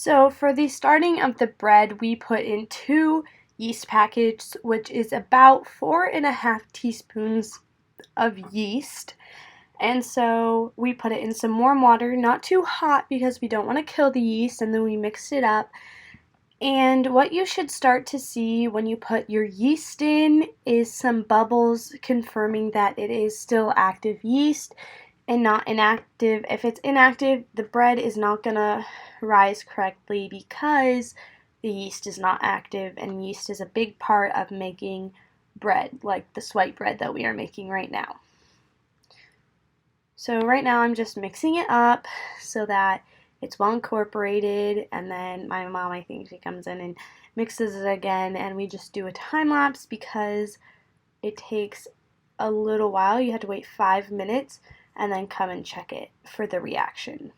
So for the starting of the bread, we put in 2 yeast packets, which is about 4.5 teaspoons of yeast. And so we put it in some warm water, not too hot because we don't want to kill the yeast, and then we mix it up. And what you should start to see when you put your yeast in is some bubbles confirming that it is still active yeast and not inactive. If it's inactive, the bread is not going to rise correctly because the yeast is not active, and yeast is a big part of making bread, like this white bread that we are making right now. So right now I'm just mixing it up so that it's well incorporated, and then my mom, I think she comes in and mixes it again, and we just do a time lapse because it takes a little while. You have to wait 5 minutes and then come and check it for the reaction.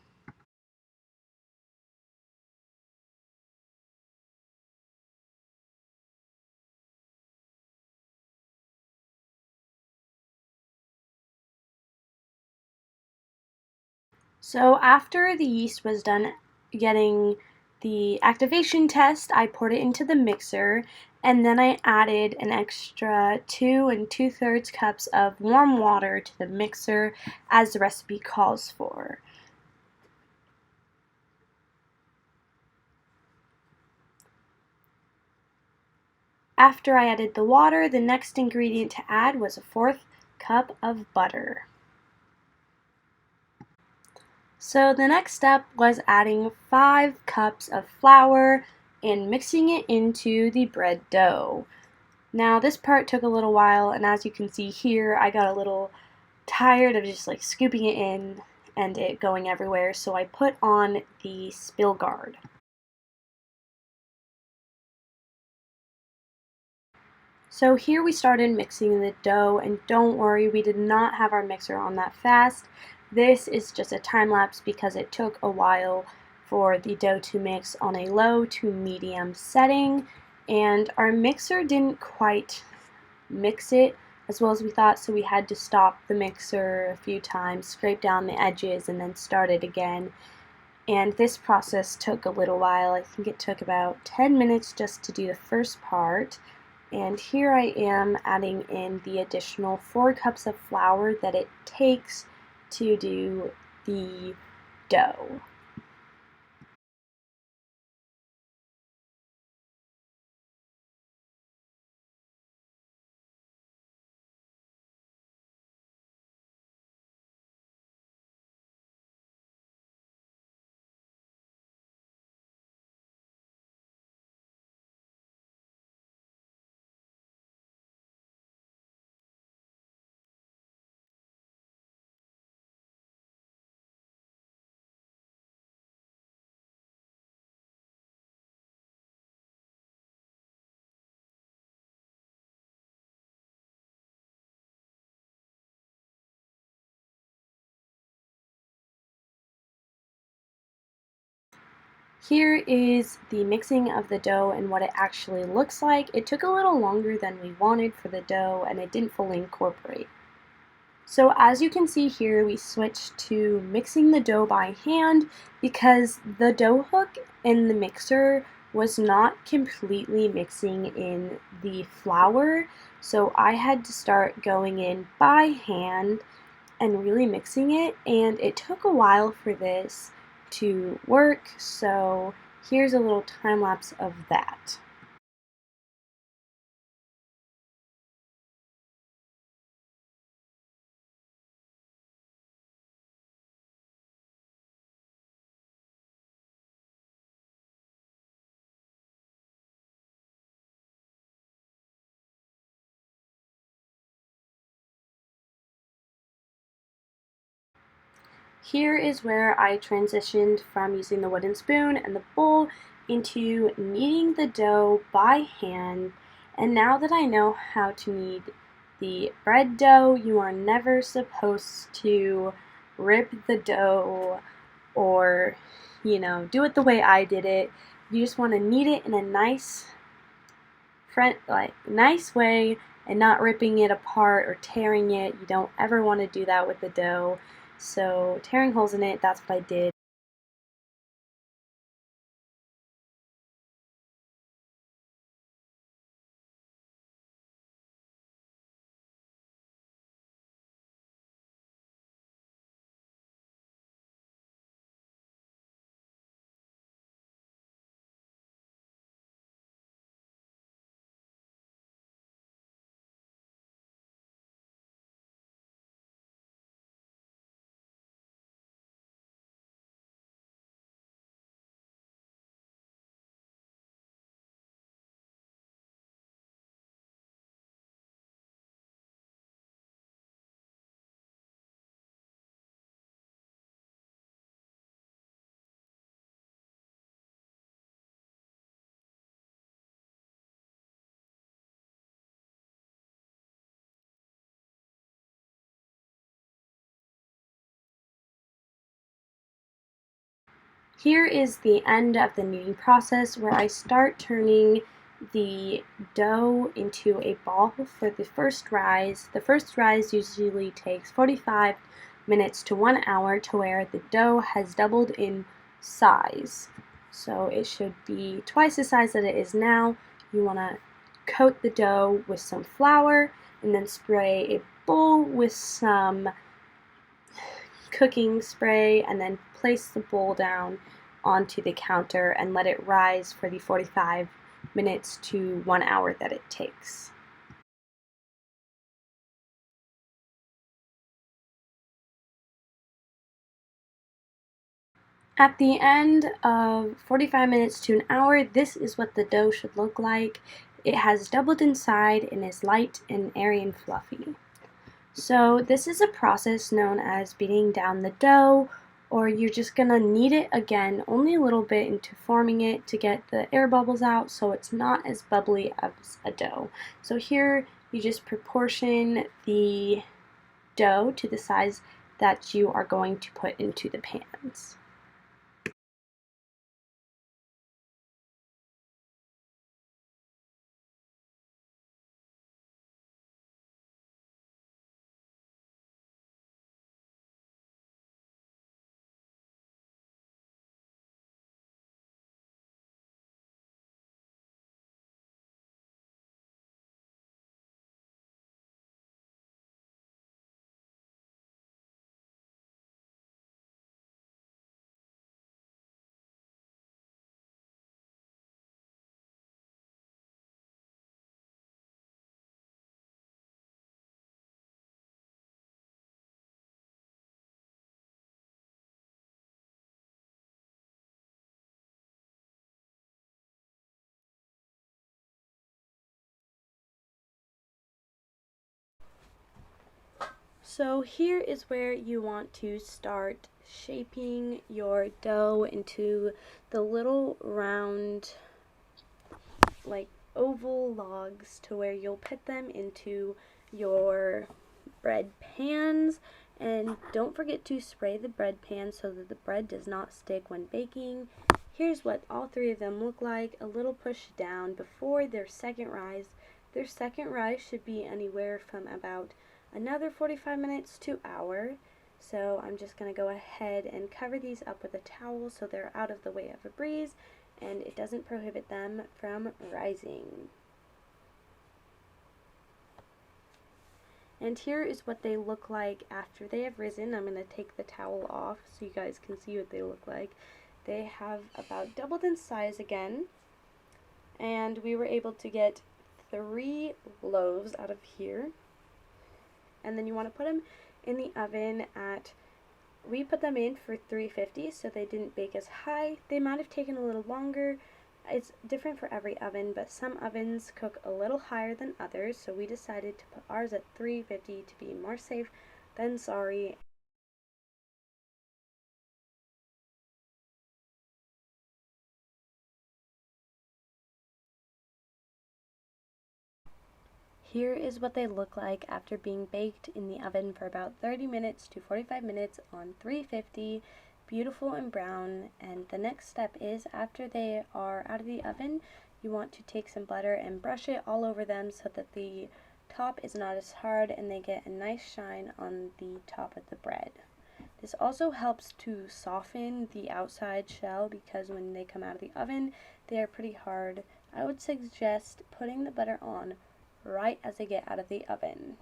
So after the yeast was done getting the activation test, I poured it into the mixer, and then I added an extra 2 2/3 cups of warm water to the mixer as the recipe calls for. After I added the water, the next ingredient to add was a 1/4 cup of butter. So the next step was adding 5 cups of flour and mixing it into the bread dough. Now this part took a little while, and as you can see here, I got a little tired of just like scooping it in and it going everywhere, so I put on the spill guard. So here we started mixing the dough, and don't worry, we did not have our mixer on that fast. This is just a time lapse because it took a while for the dough to mix on a low to medium setting, and our mixer didn't quite mix it as well as we thought, so we had to stop the mixer a few times, scrape down the edges, and then start it again. And this process took a little while. I think it took about 10 minutes just to do the first part. And here I am adding in the additional 4 cups of flour that it takes to do the dough. Here is the mixing of the dough and what it actually looks like. It took a little longer than we wanted for the dough, and it didn't fully incorporate. So as you can see here, we switched to mixing the dough by hand because the dough hook in the mixer was not completely mixing in the flour. So I had to start going in by hand and really mixing it, and it took a while for this to work. So here's a little time lapse of that. Here is where I transitioned from using the wooden spoon and the bowl into kneading the dough by hand. And now that I know how to knead the bread dough, you are never supposed to rip the dough or, do it the way I did it. You just want to knead it in a nice way and not ripping it apart or tearing it. You don't ever want to do that with the dough. So tearing holes in it, that's what I did. Here is the end of the kneading process where I start turning the dough into a ball for the first rise. The first rise usually takes 45 minutes to 1 hour to where the dough has doubled in size. So it should be twice the size that it is now. You want to coat the dough with some flour and then spray a bowl with some cooking spray and then place the bowl down onto the counter and let it rise for the 45 minutes to 1 hour that it takes. At the end of 45 minutes to an hour, this is what the dough should look like. It has doubled inside and is light and airy and fluffy. So this is a process known as beating down the dough, or you're just gonna knead it again only a little bit into forming it to get the air bubbles out so it's not as bubbly as a dough. So here you just proportion the dough to the size that you are going to put into the pans. So here is where you want to start shaping your dough into the little round, like oval logs to where you'll put them into your bread pans. And don't forget to spray the bread pan so that the bread does not stick when baking. Here's what all three of them look like, a little push down before their second rise. Their second rise should be anywhere from about another 45 minutes to hour. So I'm just going to go ahead and cover these up with a towel so they're out of the way of a breeze and it doesn't prohibit them from rising. And here is what they look like after they have risen. I'm going to take the towel off so you guys can see what they look like. They have about doubled in size again, and we were able to get 3 loaves out of here. And then you want to put them in the oven at, we put them in for 350 so they didn't bake as high. They might have taken a little longer. It's different for every oven, but some ovens cook a little higher than others, so we decided to put ours at 350 to be more safe than sorry. Here is what they look like after being baked in the oven for about 30 minutes to 45 minutes on 350. Beautiful and brown. And the next step is, after they are out of the oven, you want to take some butter and brush it all over them so that the top is not as hard and they get a nice shine on the top of the bread. This also helps to soften the outside shell because when they come out of the oven, they are pretty hard. I would suggest putting the butter on right as they get out of the oven.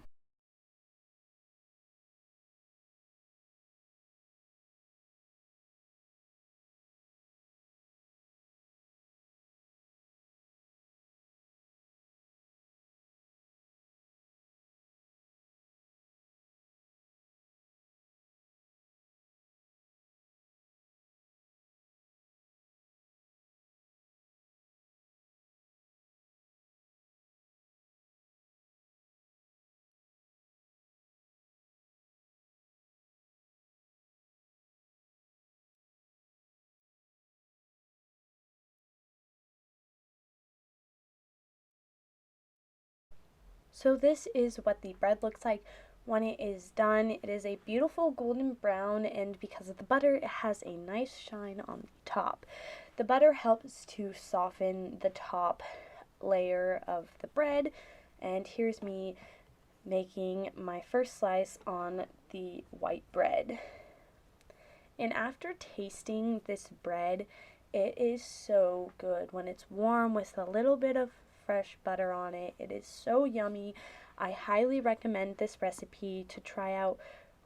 So this is what the bread looks like When it is done, it is a beautiful golden brown, and because of the butter, it has a nice shine on the top. The butter helps to soften the top layer of the bread, and here's me making my first slice on the white bread. And after tasting this bread, it is so good when it's warm with a little bit of fresh butter on it. It is so yummy. I highly recommend this recipe to try out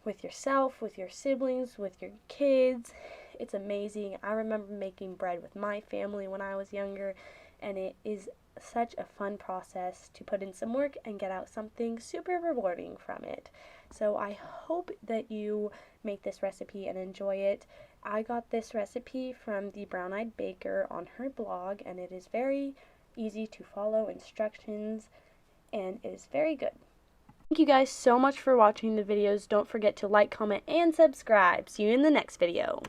with yourself, with your siblings, with your kids. It's amazing. I remember making bread with my family when I was younger, and it is such a fun process to put in some work and get out something super rewarding from it. So I hope that you make this recipe and enjoy it. I got this recipe from the Brown Eyed Baker on her blog, and it is very easy to follow instructions, and it is very good. Thank you guys so much for watching the videos. Don't forget to like, comment, and subscribe. See you in the next video.